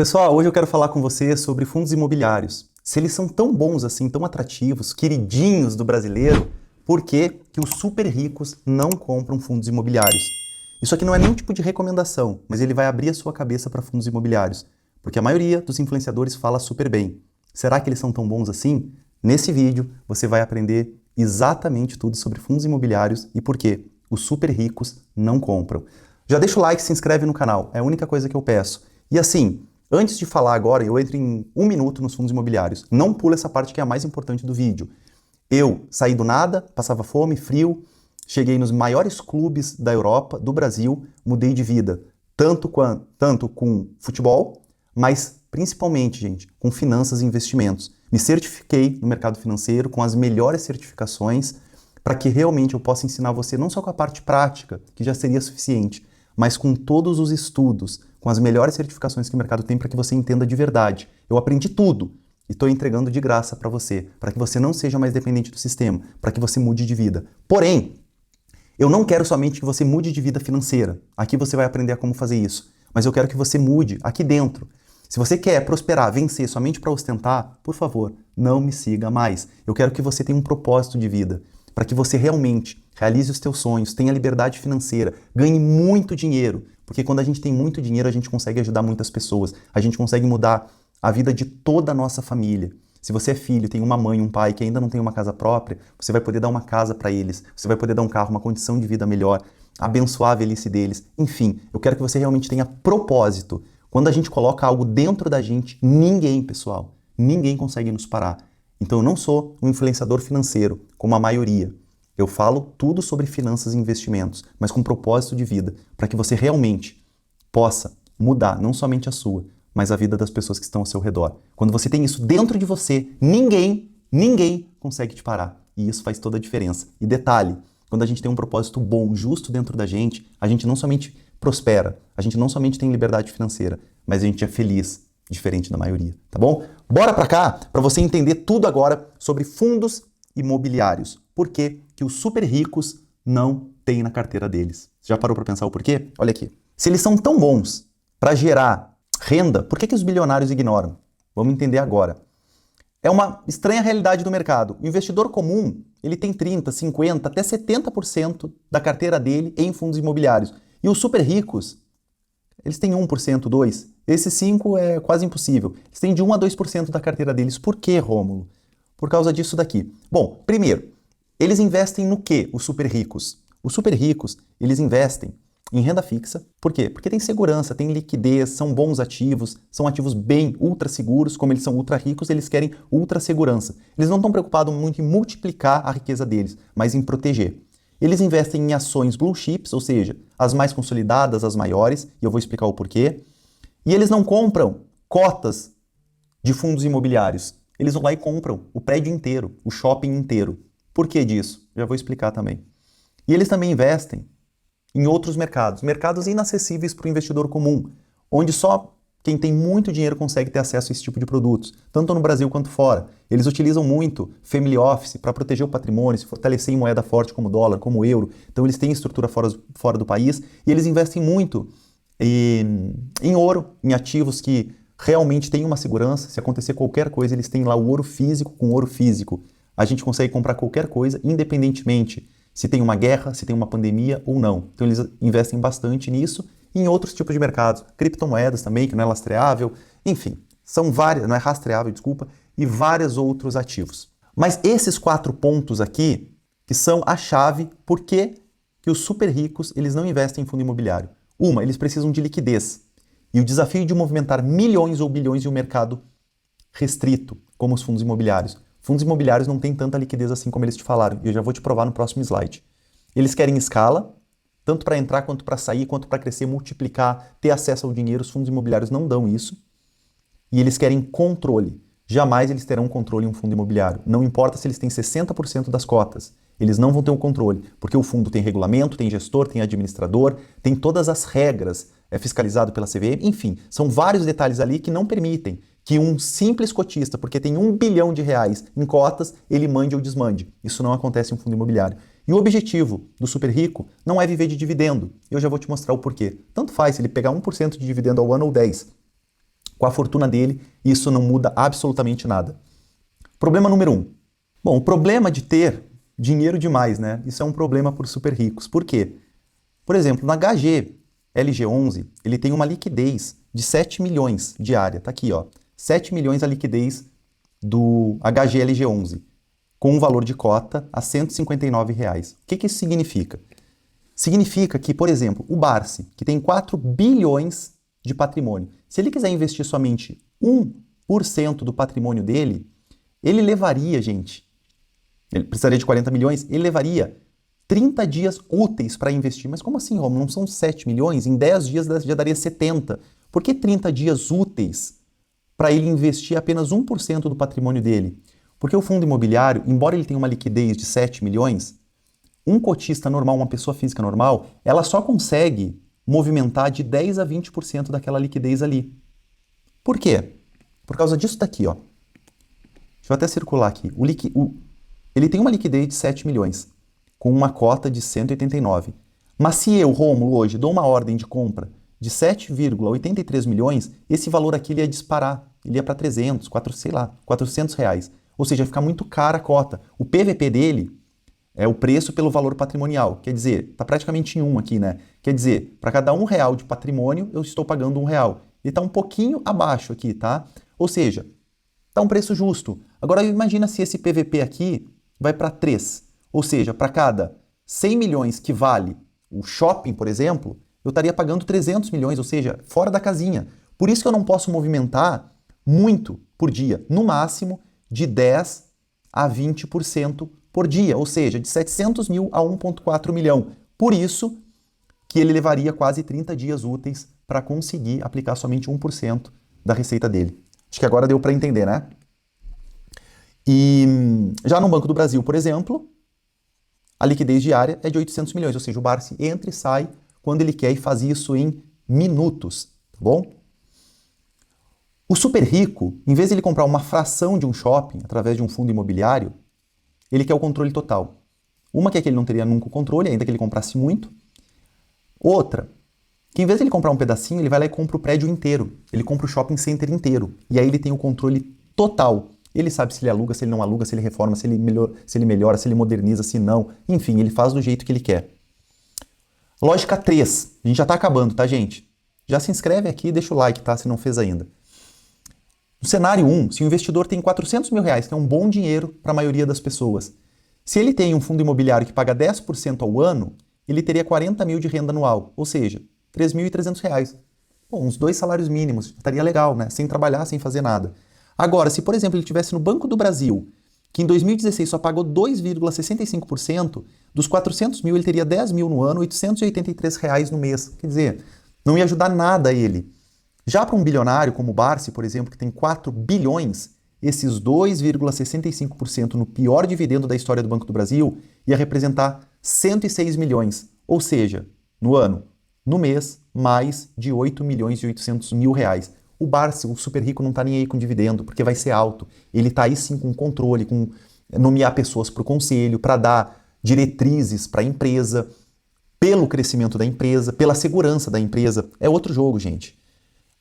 Pessoal, hoje eu quero falar com você sobre fundos imobiliários. Se eles são tão bons assim, tão atrativos, queridinhos do brasileiro, por que que os super ricos não compram fundos imobiliários? Isso aqui não é nenhum tipo de recomendação, mas ele vai abrir a sua cabeça para fundos imobiliários, porque a maioria dos influenciadores fala super bem. Será que eles são tão bons assim? Nesse vídeo você vai aprender exatamente tudo sobre fundos imobiliários e por que os super ricos não compram. Já deixa o like e se inscreve no canal, é a única coisa que eu peço. E assim, antes de falar agora, eu entro em 1 minuto nos fundos imobiliários. Não pula essa parte que é a mais importante do vídeo. Eu saí do nada, passava fome, frio, cheguei nos maiores clubes da Europa, do Brasil, mudei de vida. Tanto com futebol, mas principalmente, gente, com finanças e investimentos. Me certifiquei no mercado financeiro com as melhores certificações para que realmente eu possa ensinar você não só com a parte prática, que já seria suficiente, mas com todos os estudos, com as melhores certificações que o mercado tem para que você entenda de verdade. Eu aprendi tudo e estou entregando de graça para você que você não seja mais dependente do sistema, para que você mude de vida. Porém, eu não quero somente que você mude de vida financeira. Aqui você vai aprender a como fazer isso. Mas eu quero que você mude aqui dentro. Se você quer prosperar, vencer somente para ostentar, por favor, não me siga mais. Eu quero que você tenha um propósito de vida, para que você realmente realize os teus sonhos, tenha liberdade financeira, ganhe muito dinheiro, porque quando a gente tem muito dinheiro, a gente consegue ajudar muitas pessoas, a gente consegue mudar a vida de toda a nossa família. Se você é filho, tem uma mãe, um pai que ainda não tem uma casa própria, você vai poder dar uma casa para eles, você vai poder dar um carro, uma condição de vida melhor, abençoar a velhice deles. Enfim, eu quero que você realmente tenha propósito. Quando a gente coloca algo dentro da gente, ninguém, pessoal, ninguém consegue nos parar. Então eu não sou um influenciador financeiro, como a maioria. Eu falo tudo sobre finanças e investimentos, mas com propósito de vida, para que você realmente possa mudar não somente a sua, mas a vida das pessoas que estão ao seu redor. Quando você tem isso dentro de você, ninguém consegue te parar. E isso faz toda a diferença. E detalhe, quando a gente tem um propósito bom, justo dentro da gente, a gente não somente prospera, a gente não somente tem liberdade financeira, mas a gente é feliz, diferente da maioria, tá bom? Bora pra cá para você entender tudo agora sobre fundos imobiliários. Por que que os super ricos não têm na carteira deles? Já parou para pensar o porquê? Olha aqui. Se eles são tão bons para gerar renda, por que que os bilionários ignoram? Vamos entender agora. É uma estranha realidade do mercado. O investidor comum, ele tem 30, 50, até 70% da carteira dele em fundos imobiliários. E os super ricos, eles têm 1%, 2%. Esses 5% é quase impossível. Eles têm de 1 a 2% da carteira deles. Por quê, Rômulo? Por causa disso daqui. Bom, primeiro, eles investem no quê, os super ricos? Os super ricos, eles investem em renda fixa. Por quê? Porque tem segurança, tem liquidez, são bons ativos, são ativos bem ultra seguros, como eles são ultra ricos, eles querem ultra segurança. Eles não estão preocupados muito em multiplicar a riqueza deles, mas em proteger. Eles investem em ações blue chips, ou seja, as mais consolidadas, as maiores, e eu vou explicar o porquê. E eles não compram cotas de fundos imobiliários. Eles vão lá e compram o prédio inteiro, o shopping inteiro. Por que disso? Já vou explicar também. E eles também investem em outros mercados, mercados inacessíveis para o investidor comum, onde só quem tem muito dinheiro consegue ter acesso a esse tipo de produtos, tanto no Brasil quanto fora. Eles utilizam muito family office para proteger o patrimônio, se fortalecer em moeda forte como dólar, como euro. Então eles têm estrutura fora do país e eles investem muito em ouro, em ativos que realmente têm uma segurança. Se acontecer qualquer coisa, eles têm lá o ouro físico com ouro físico. A gente consegue comprar qualquer coisa, independentemente se tem uma guerra, se tem uma pandemia ou não. Então eles investem bastante nisso e em outros tipos de mercados. Criptomoedas também, que não é lastreável. Enfim, são várias, não é rastreável, desculpa, e vários outros ativos. Mas esses 4 pontos aqui, que são a chave, por que os super ricos eles não investem em fundo imobiliário? Uma, eles precisam de liquidez. E o desafio de movimentar milhões ou bilhões em um mercado restrito, como os fundos imobiliários. Fundos imobiliários não têm tanta liquidez assim como eles te falaram, e eu já vou te provar no próximo slide. Eles querem escala, tanto para entrar, quanto para sair, quanto para crescer, multiplicar, ter acesso ao dinheiro. Os fundos imobiliários não dão isso. E eles querem controle. Jamais eles terão controle em um fundo imobiliário. Não importa se eles têm 60% das cotas. Eles não vão ter um controle, porque o fundo tem regulamento, tem gestor, tem administrador, tem todas as regras, é fiscalizado pela CVM, enfim, são vários detalhes ali que não permitem que um simples cotista, porque tem R$ 1 bilhão em cotas, ele mande ou desmande. Isso não acontece em um fundo imobiliário. E o objetivo do super rico não é viver de dividendo. Eu já vou te mostrar o porquê. Tanto faz se ele pegar 1% de dividendo ao ano ou 10%. com a fortuna dele, isso não muda absolutamente nada. Problema número 1. Bom, o problema de ter dinheiro demais, né? Isso é um problema para os super ricos. Por quê? Por exemplo, no HGLG11, ele tem uma liquidez de 7 milhões diária. Tá aqui, ó. 7 milhões a liquidez do HGLG11, com um valor de cota a R$ 159. O que isso significa? Significa que, por exemplo, o Barsi, que tem 4 bilhões de patrimônio, se ele quiser investir somente 1% do patrimônio dele, ele levaria, gente, ele precisaria de 40 milhões, ele levaria 30 dias úteis para investir. Mas como assim, Romulo? Não são 7 milhões? Em 10 dias já daria 70. Por que 30 dias úteis para ele investir apenas 1% do patrimônio dele? Porque o fundo imobiliário, embora ele tenha uma liquidez de 7 milhões, um cotista normal, uma pessoa física normal, ela só consegue movimentar de 10 a 20% daquela liquidez ali. Por quê? Por causa disso daqui, ó. Deixa eu até circular aqui. Ele tem uma liquidez de 7 milhões, com uma cota de 189. Mas se eu, Rômulo, hoje dou uma ordem de compra de 7,83 milhões, esse valor aqui ele ia disparar. Ele ia para 300, 400 reais. Ou seja, ia ficar muito cara a cota. O PVP dele é o preço pelo valor patrimonial. Quer dizer, está praticamente em 1 aqui, né? Quer dizer, para cada R$1 de patrimônio, eu estou pagando R$1. Ele está um pouquinho abaixo aqui, tá? Ou seja, está um preço justo. Agora imagina se esse PVP aqui vai para 3. Ou seja, para cada 100 milhões que vale o shopping, por exemplo, eu estaria pagando 300 milhões, ou seja, fora da casinha. Por isso que eu não posso movimentar muito por dia. No máximo, de 10 a 20% por dia, ou seja, de 700 mil a 1,4 milhão. Por isso que ele levaria quase 30 dias úteis para conseguir aplicar somente 1% da receita dele. Acho que agora deu para entender, né? E já no Banco do Brasil, por exemplo, a liquidez diária é de 800 milhões, ou seja, o Barsi entra e sai quando ele quer e faz isso em minutos, tá bom? O super rico, em vez de ele comprar uma fração de um shopping através de um fundo imobiliário, ele quer o controle total. Uma que é que ele não teria nunca o controle, ainda que ele comprasse muito. Outra, que em vez de ele comprar um pedacinho, ele vai lá e compra o prédio inteiro. Ele compra o shopping center inteiro. E aí ele tem o controle total. Ele sabe se ele aluga, se ele não aluga, se ele reforma, se ele melhora, se ele moderniza, se não. Enfim, ele faz do jeito que ele quer. Lógica 3. A gente já está acabando, tá, gente? Já se inscreve aqui e deixa o like, tá? Se não fez ainda. No cenário 1, se o investidor tem 400 mil reais, que é um bom dinheiro para a maioria das pessoas, se ele tem um fundo imobiliário que paga 10% ao ano, ele teria 40 mil de renda anual, ou seja, 3.300 reais. Bom, uns 2 salários mínimos, estaria legal, né? Sem trabalhar, sem fazer nada. Agora, se por exemplo ele estivesse no Banco do Brasil, que em 2016 só pagou 2,65%, dos 400 mil ele teria 10 mil no ano, 883 reais no mês. Quer dizer, não ia ajudar nada a ele. Já para um bilionário como o Barsi, por exemplo, que tem 4 bilhões, esses 2,65% no pior dividendo da história do Banco do Brasil ia representar 106 milhões, ou seja, no ano, no mês, mais de 8 milhões e 800 mil reais. O Barsi, o super rico, não está nem aí com dividendo, porque vai ser alto. Ele está aí sim com controle, com nomear pessoas para o conselho, para dar diretrizes para a empresa, pelo crescimento da empresa, pela segurança da empresa. É outro jogo, gente.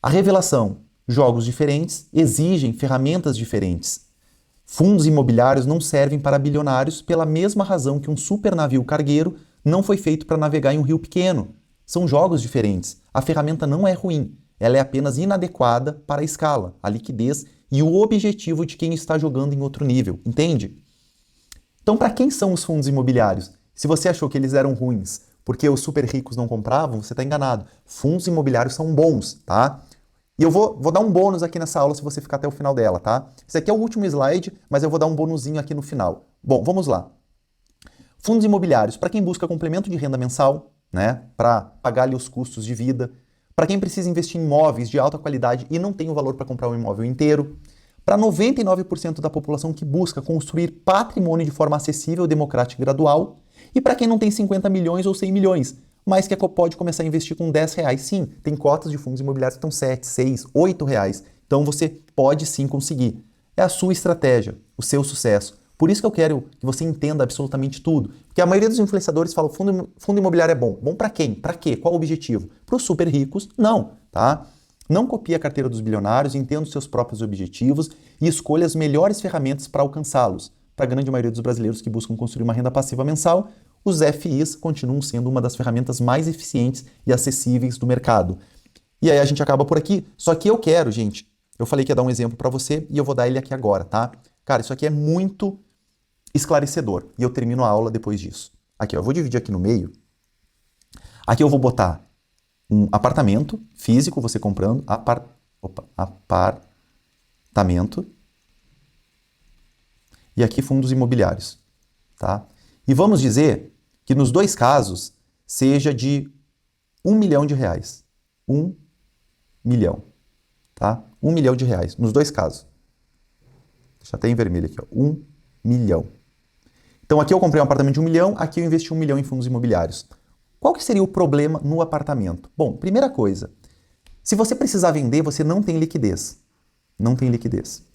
A revelação, jogos diferentes exigem ferramentas diferentes. Fundos imobiliários não servem para bilionários pela mesma razão que um super navio cargueiro não foi feito para navegar em um rio pequeno. São jogos diferentes. A ferramenta não é ruim, ela é apenas inadequada para a escala, a liquidez e o objetivo de quem está jogando em outro nível, entende? Então, para quem são os fundos imobiliários? Se você achou que eles eram ruins porque os super ricos não compravam, você está enganado. Fundos imobiliários são bons, tá? E eu vou dar um bônus aqui nessa aula se você ficar até o final dela, tá? Esse aqui é o último slide, mas eu vou dar um bonuzinho aqui no final. Bom, vamos lá. Fundos imobiliários, para quem busca complemento de renda mensal, né? Para pagar ali os custos de vida. Para quem precisa investir em imóveis de alta qualidade e não tem o valor para comprar um imóvel inteiro. Para 99% da população que busca construir patrimônio de forma acessível, democrática e gradual. E para quem não tem 50 milhões ou 100 milhões, mas que pode começar a investir com 10 reais. Sim, tem cotas de fundos imobiliários que estão 7, 6, 8 reais. Então você pode sim conseguir. É a sua estratégia, o seu sucesso. Por isso que eu quero que você entenda absolutamente tudo. Porque a maioria dos influenciadores fala fundo imobiliário é bom. Bom para quem? Para quê? Qual o objetivo? Para os super ricos? Não, tá? Não copie a carteira dos bilionários, entenda os seus próprios objetivos e escolha as melhores ferramentas para alcançá-los. Para a grande maioria dos brasileiros que buscam construir uma renda passiva mensal, os FIs continuam sendo uma das ferramentas mais eficientes e acessíveis do mercado. E aí a gente acaba por aqui. Só que eu quero, gente, eu falei que ia dar um exemplo para você e eu vou dar ele aqui agora, tá? Cara, isso aqui é muito esclarecedor e eu termino a aula depois disso. Aqui, ó, eu vou dividir aqui no meio. Aqui eu vou botar um apartamento físico, você comprando, apartamento. E aqui fundos imobiliários, tá? E vamos dizer que nos dois casos seja de R$1 milhão. 1 milhão, tá? R$1 milhão nos dois casos. Deixa até em vermelho aqui, ó. 1 milhão. Então aqui eu comprei um apartamento de 1 milhão, aqui eu investi 1 milhão em fundos imobiliários. Qual que seria o problema no apartamento? Bom, primeira coisa, se você precisar vender, você não tem liquidez. Não tem liquidez.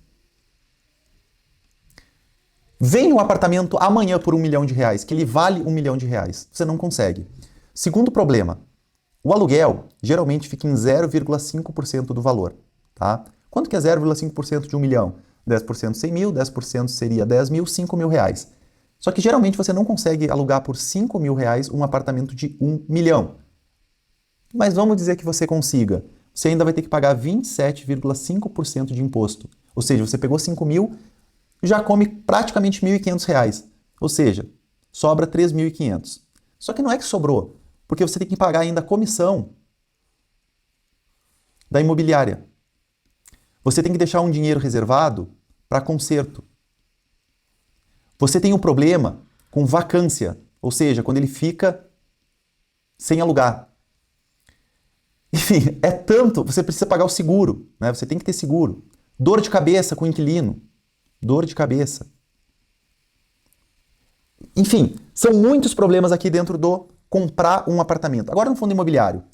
Vem um apartamento amanhã por R$1 milhão, que ele vale R$1 milhão. Você não consegue. Segundo problema, o aluguel geralmente fica em 0,5% do valor, tá? Quanto que é 0,5% de 1 milhão? 10% 100 mil, 10% seria 10 mil, 5 mil reais. Só que geralmente você não consegue alugar por 5 mil reais um apartamento de 1 milhão. Mas vamos dizer que você consiga. Você ainda vai ter que pagar 27,5% de imposto. Ou seja, você pegou 5 mil, já come praticamente R$ 1.500. Ou seja, sobra 3.500. Só que não é que sobrou, porque você tem que pagar ainda a comissão da imobiliária. Você tem que deixar um dinheiro reservado para conserto. Você tem um problema com vacância, ou seja, quando ele fica sem alugar. Enfim, é tanto, você precisa pagar o seguro, né? Você tem que ter seguro. Dor de cabeça com o inquilino. Dor de cabeça. Enfim, são muitos problemas aqui dentro do comprar um apartamento. Agora no fundo imobiliário.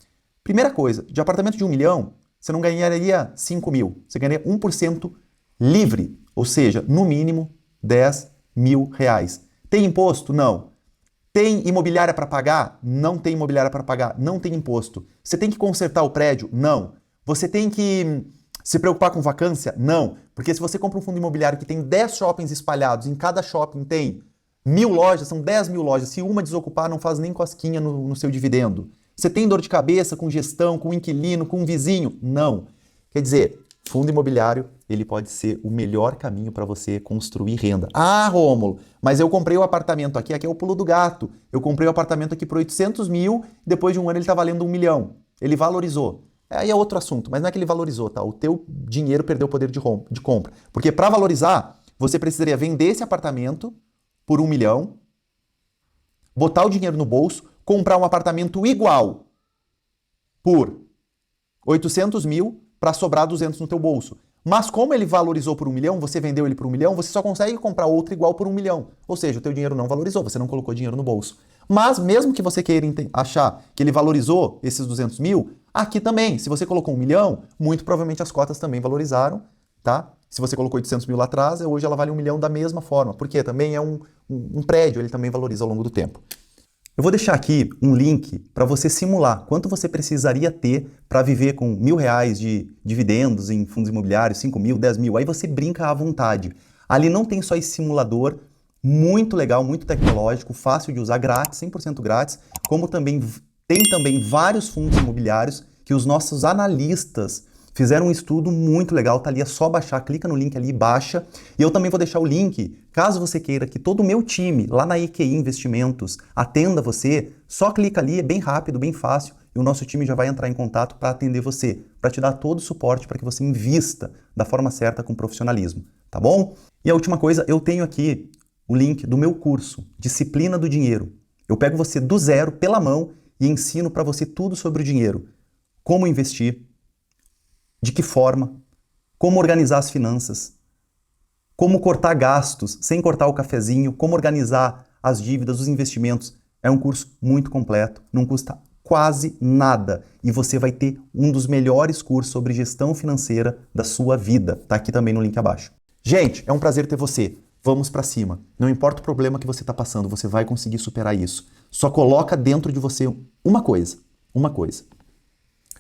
Primeira coisa, de apartamento de 1 milhão, você não ganharia 5 mil. Você ganharia 1% livre, ou seja, no mínimo 10 mil reais. Tem imposto? Não. Tem imobiliária para pagar? Não tem imobiliária para pagar. Não tem imposto. Você tem que consertar o prédio? Não. Você tem que se preocupar com vacância? Não. Porque se você compra um fundo imobiliário que tem 10 shoppings espalhados, em cada shopping tem 1.000 lojas, são 10 mil lojas. Se uma desocupar, não faz nem cosquinha no seu dividendo. Você tem dor de cabeça com gestão, com inquilino, com vizinho? Não. Quer dizer, fundo imobiliário, ele pode ser o melhor caminho para você construir renda. Ah, Rômulo, mas eu comprei o apartamento aqui é o pulo do gato. Eu comprei o apartamento aqui por 800 mil, depois de um ano ele está valendo 1 milhão. Ele valorizou. Aí é outro assunto, mas não é que ele valorizou, tá? O teu dinheiro perdeu o poder de compra. Porque para valorizar, você precisaria vender esse apartamento por 1 milhão, botar o dinheiro no bolso, comprar um apartamento igual por 800 mil para sobrar 200 no teu bolso. Mas como ele valorizou por 1 milhão, você vendeu ele por 1 milhão, você só consegue comprar outro igual por 1 milhão. Ou seja, o teu dinheiro não valorizou, você não colocou dinheiro no bolso. Mas mesmo que você queira achar que ele valorizou esses 200 mil, aqui também, se você colocou 1 milhão, muito provavelmente as cotas também valorizaram, tá? Se você colocou 800 mil lá atrás, hoje ela vale 1 milhão da mesma forma. Porque também é um prédio, ele também valoriza ao longo do tempo. Eu vou deixar aqui um link para você simular quanto você precisaria ter para viver com R$1.000 de dividendos em fundos imobiliários, 5 mil, 10 mil. Aí você brinca à vontade. Ali não tem só esse simulador muito legal, muito tecnológico, fácil de usar, grátis, 100% grátis, como também tem também vários fundos imobiliários que os nossos analistas fizeram um estudo muito legal, tá ali, é só baixar, clica no link ali e baixa. E eu também vou deixar o link, caso você queira que todo o meu time, lá na EQI Investimentos, atenda você, só clica ali, é bem rápido, bem fácil, e o nosso time já vai entrar em contato para atender você, para te dar todo o suporte para que você invista da forma certa com profissionalismo, tá bom? E a última coisa, eu tenho aqui o link do meu curso, Disciplina do Dinheiro. Eu pego você do zero, pela mão, e ensino para você tudo sobre o dinheiro. Como investir, de que forma, como organizar as finanças, como cortar gastos sem cortar o cafezinho, como organizar as dívidas, os investimentos. É um curso muito completo, não custa quase nada e você vai ter um dos melhores cursos sobre gestão financeira da sua vida. Tá aqui também no link abaixo. Gente, é um prazer ter você. Vamos pra cima. Não importa o problema que você está passando, você vai conseguir superar isso. Só coloca dentro de você uma coisa.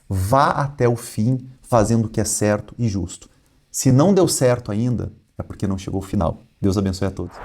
Vá até o fim fazendo o que é certo e justo. Se não deu certo ainda, é porque não chegou ao final. Deus abençoe a todos.